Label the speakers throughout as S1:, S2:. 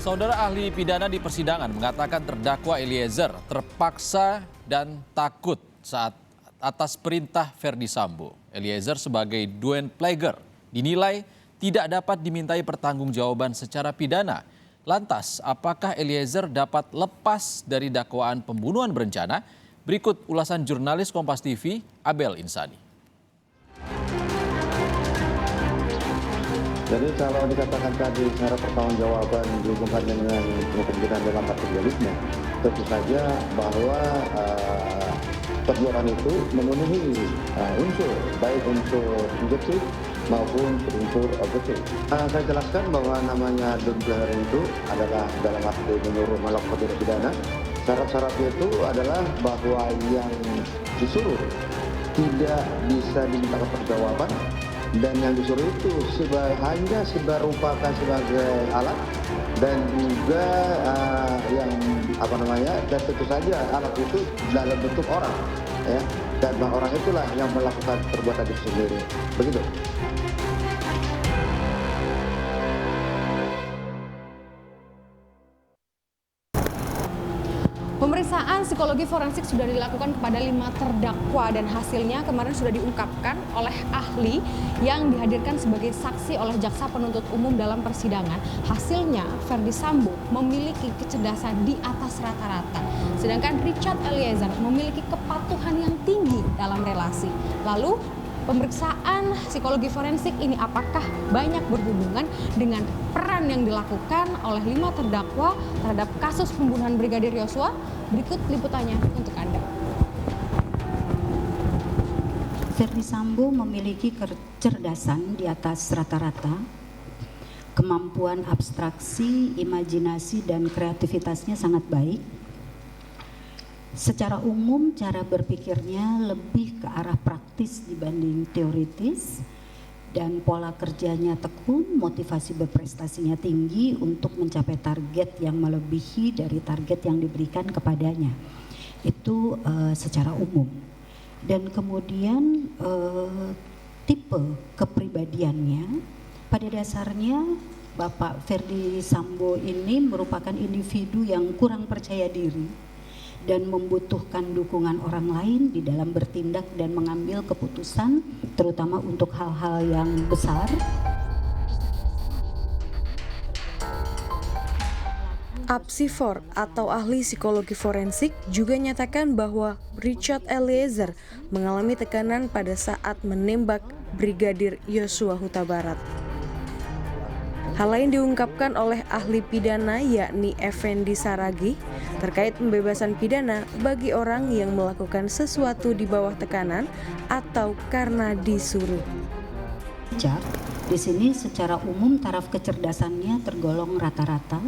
S1: Saudara ahli pidana di persidangan mengatakan terdakwa Eliezer terpaksa dan takut saat atas perintah Verdi Sambo. Eliezer sebagai duen plager dinilai tidak dapat dimintai pertanggungjawaban secara pidana. Lantas, apakah Eliezer dapat lepas dari dakwaan pembunuhan berencana? Berikut ulasan jurnalis Kompas TV, Abel Insani.
S2: Jadi kalau dikatakan tadi cara pertanggungjawaban dihubungkan dengan kemungkinan dalam materialisme, tentu saja bahwa perbuatan itu memenuhi unsur, baik unsur subjektif maupun unsur objektif. Saya jelaskan bahwa namanya dugaan itu adalah dalam arti menyuruh melakukan tindak pidana. Syarat-syaratnya itu adalah bahwa yang disuruh tidak bisa diminta pertanggungjawaban, dan yang disuruh itu hanya merupakan sebagai alat, dan juga dan tentu saja alat itu dalam bentuk orang, ya, dan orang itulah yang melakukan perbuatan itu sendiri, begitu.
S3: Pemeriksaan psikologi forensik sudah dilakukan kepada 5 terdakwa dan hasilnya kemarin sudah diungkapkan oleh ahli yang dihadirkan sebagai saksi oleh jaksa penuntut umum dalam persidangan. Hasilnya Verdi Sambo memiliki kecerdasan di atas rata-rata, sedangkan Richard Eliezer memiliki kepatuhan yang tinggi dalam relasi. Lalu pemeriksaan psikologi forensik ini apakah banyak berhubungan dengan peran yang dilakukan oleh 5 terdakwa terhadap kasus pembunuhan Brigadir Yosua? Berikut liputannya untuk Anda.
S4: Verdi Sambo memiliki kecerdasan di atas rata-rata, kemampuan abstraksi, imajinasi, dan kreativitasnya sangat baik. Secara umum, cara berpikirnya lebih ke arah praktis dibanding teoritis, dan pola kerjanya tekun, motivasi berprestasinya tinggi untuk mencapai target yang melebihi dari target yang diberikan kepadanya. Itu secara umum. Dan kemudian tipe kepribadiannya, pada dasarnya Bapak Verdi Sambo ini merupakan individu yang kurang percaya diri dan membutuhkan dukungan orang lain di dalam bertindak dan mengambil keputusan, terutama untuk hal-hal yang besar.
S5: Apsifor atau ahli psikologi forensik juga nyatakan bahwa Richard Eliezer mengalami tekanan pada saat menembak Brigadir Yosua Huta Barat. Hal lain diungkapkan oleh ahli pidana yakni Effendi Saragih terkait pembebasan pidana bagi orang yang melakukan sesuatu di bawah tekanan atau karena disuruh.
S4: Di sini secara umum taraf kecerdasannya tergolong rata-rata.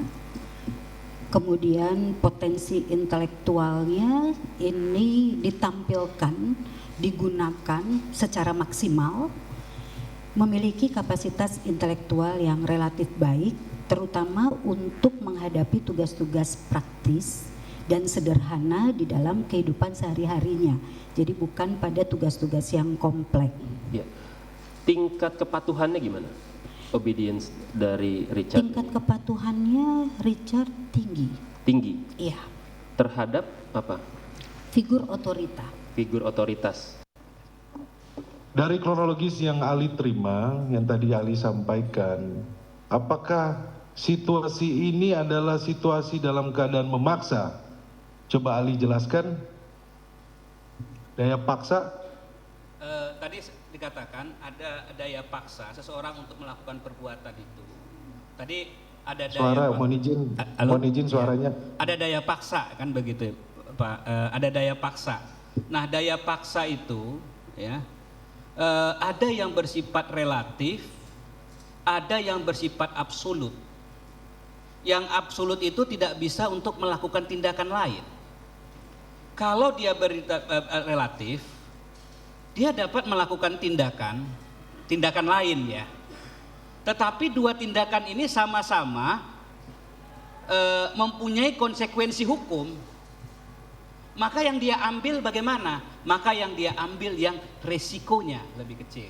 S4: Kemudian potensi intelektualnya ini ditampilkan, digunakan secara maksimal. Memiliki kapasitas intelektual yang relatif baik, terutama untuk menghadapi tugas-tugas praktis dan sederhana di dalam kehidupan sehari-harinya. Jadi bukan pada tugas-tugas yang kompleks.
S6: Ya. Tingkat kepatuhannya gimana? Obedience dari Richard?
S4: Tingkat kepatuhannya Richard tinggi.
S6: Tinggi?
S4: Iya.
S6: Terhadap apa?
S4: Figur otorita.
S6: Figur otoritas.
S7: Dari kronologis yang Ali terima, yang tadi Ali sampaikan, apakah situasi ini adalah situasi dalam keadaan memaksa? Coba Ali jelaskan. Daya paksa?
S8: Tadi dikatakan ada daya paksa seseorang untuk melakukan perbuatan itu. Tadi ada daya
S7: suara, mohon izin suaranya.
S8: Ada daya paksa kan begitu, Pak. Ada daya paksa. Nah, daya paksa itu ya ada yang bersifat relatif, ada yang bersifat absolut. Yang absolut itu tidak bisa untuk melakukan tindakan lain. Kalau dia relatif, dia dapat melakukan tindakan lain ya. Tetapi dua tindakan ini sama-sama mempunyai konsekuensi hukum. Maka yang dia ambil bagaimana? Maka yang dia ambil yang resikonya lebih kecil.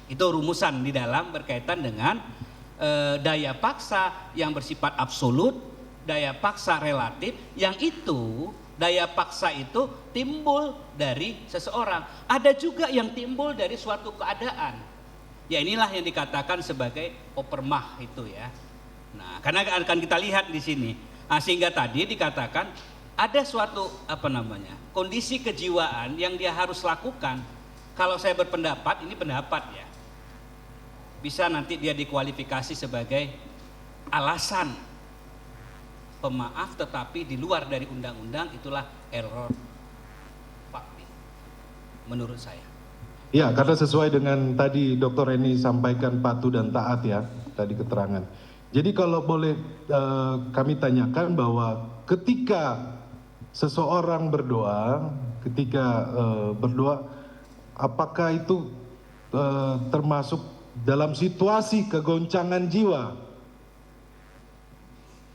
S8: Itu rumusan di dalam berkaitan dengan daya paksa yang bersifat absolut, daya paksa relatif, yang itu daya paksa itu timbul dari seseorang. Ada juga yang timbul dari suatu keadaan. Ya inilah yang dikatakan sebagai opermah itu ya. Nah, karena akan kita lihat di sini. Nah, sehingga tadi dikatakan ada suatu kondisi kejiwaan yang dia harus lakukan. Kalau saya berpendapat, ini pendapat ya, bisa nanti dia dikualifikasi sebagai alasan pemaaf tetapi di luar dari undang-undang, itulah error faktik menurut saya.
S7: Ya, karena sesuai dengan tadi Dr. Reni sampaikan patuh dan taat ya, tadi keterangan. Jadi kalau boleh kami tanyakan bahwa ketika seseorang berdoa, apakah itu termasuk dalam situasi kegoncangan jiwa?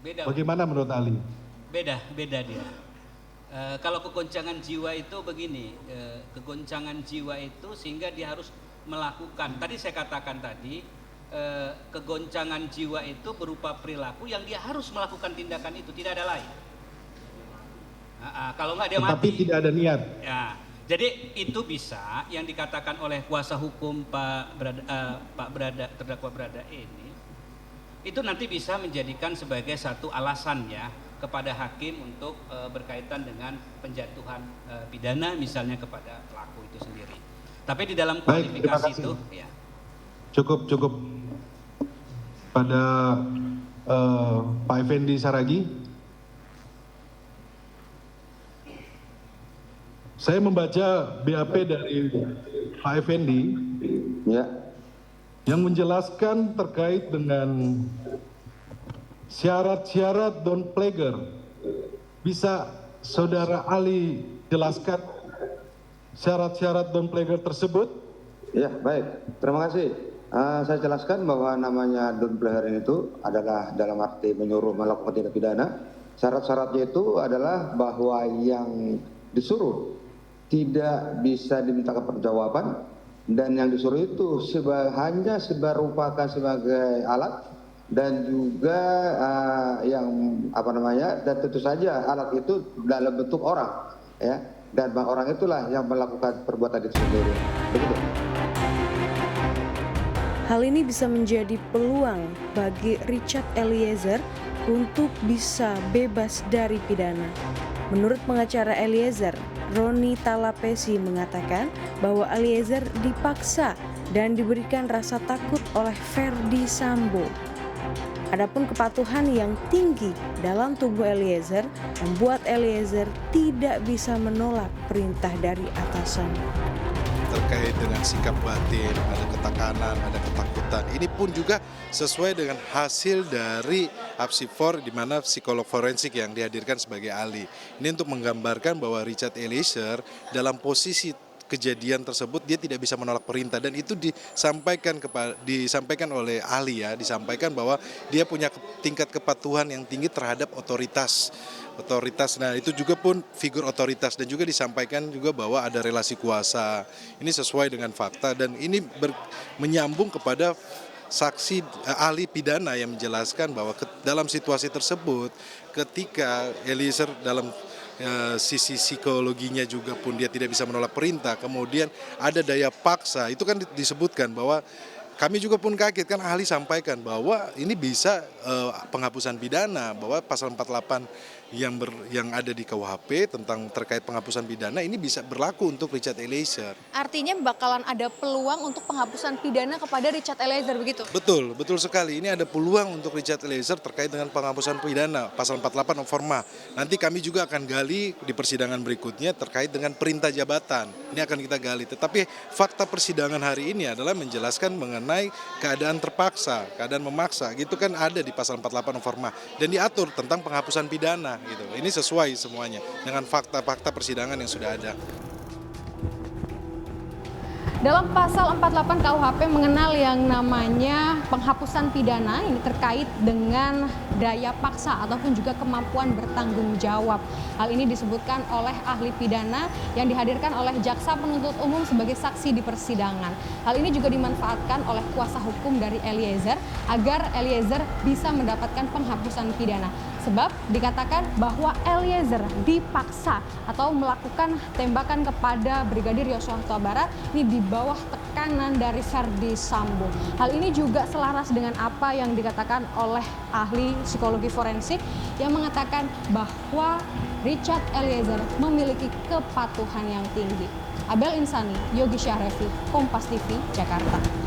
S8: Beda.
S7: Bagaimana menurut Ali?
S8: Beda dia. Kalau kegoncangan jiwa itu begini, kegoncangan jiwa itu sehingga dia harus melakukan. Tadi saya katakan tadi, kegoncangan jiwa itu berupa perilaku yang dia harus melakukan tindakan itu, tidak ada lain. Kalau nggak dia mati.
S7: Tapi tidak ada niat.
S8: Ya, jadi itu bisa yang dikatakan oleh kuasa hukum terdakwa Berada ini. Itu nanti bisa menjadikan sebagai satu alasan ya kepada hakim untuk berkaitan dengan penjatuhan pidana misalnya kepada pelaku itu sendiri. Tapi di dalam kualifikasi itu ya.
S7: Cukup pada Pak Effendi Saragi. Saya membaca BAP dari Pak Effendi.
S2: Ya.
S7: Yang menjelaskan terkait dengan syarat-syarat Don Plager. Bisa Saudara Ali jelaskan syarat-syarat Don Plager tersebut?
S2: Ya, baik. Terima kasih. Saya jelaskan bahwa namanya Don Plager itu adalah dalam arti menyuruh melakukan tindak pidana. Syarat-syaratnya itu adalah bahwa yang disuruh tidak bisa dimintakan perjawaban, dan yang disuruh itu hanya merupakan sebagai alat, dan juga dan tentu saja alat itu dalam bentuk orang ya, dan orang itulah yang melakukan perbuatan itu sendiri. Begitu.
S5: Hal ini bisa menjadi peluang bagi Richard Eliezer untuk bisa bebas dari pidana. Menurut pengacara Eliezer, Roni Talapesi mengatakan bahwa Eliezer dipaksa dan diberikan rasa takut oleh Ferdi Sambo. Adapun kepatuhan yang tinggi dalam tubuh Eliezer membuat Eliezer tidak bisa menolak perintah dari atasan.
S9: Terkait dengan sikap batin, ada ketekanan, ada ketakutan. Ini pun juga sesuai dengan hasil dari apsifor di mana psikolog forensik yang dihadirkan sebagai ahli. Ini untuk menggambarkan bahwa Richard Eliezer dalam posisi kejadian tersebut dia tidak bisa menolak perintah, dan itu disampaikan oleh ahli ya, disampaikan bahwa dia punya tingkat kepatuhan yang tinggi terhadap otoritas. Nah itu juga pun figur otoritas, dan juga disampaikan juga bahwa ada relasi kuasa. Ini sesuai dengan fakta, dan ini menyambung kepada saksi ahli pidana yang menjelaskan bahwa dalam situasi tersebut ketika Eliezer dalam sisi psikologinya juga pun dia tidak bisa menolak perintah, kemudian ada daya paksa, itu kan disebutkan bahwa kami juga pun kaget kan ahli sampaikan bahwa ini bisa penghapusan pidana, bahwa pasal 48 yang ada di KUHP tentang terkait penghapusan pidana ini bisa berlaku untuk Richard Eliezer.
S3: Artinya bakalan ada peluang untuk penghapusan pidana kepada Richard Eliezer begitu?
S9: Betul sekali. Ini ada peluang untuk Richard Eliezer terkait dengan penghapusan pidana pasal 48 forma. Nanti kami juga akan gali di persidangan berikutnya terkait dengan perintah jabatan. Ini akan kita gali. Tetapi fakta persidangan hari ini adalah menjelaskan mengenai keadaan terpaksa, keadaan memaksa. Gitu kan ada di pasal 48 forma dan diatur tentang penghapusan pidana. Gitu. Ini sesuai semuanya dengan fakta-fakta persidangan yang sudah ada.
S3: Dalam pasal 48 KUHP mengenal yang namanya penghapusan pidana, ini terkait dengan daya paksa ataupun juga kemampuan bertanggung jawab. Hal ini disebutkan oleh ahli pidana yang dihadirkan oleh jaksa penuntut umum sebagai saksi di persidangan. Hal ini juga dimanfaatkan oleh kuasa hukum dari Eliezer agar Eliezer bisa mendapatkan penghapusan pidana. Sebab dikatakan bahwa Eliezer dipaksa atau melakukan tembakan kepada Brigadir Yosua Huta Barat ini di bawah tekanan dari Ferdi Sambo. Hal ini juga selaras dengan apa yang dikatakan oleh ahli psikologi forensik yang mengatakan bahwa Richard Eliezer memiliki kepatuhan yang tinggi. Abel Insani, Yogi Syahrevi, Kompas TV, Jakarta.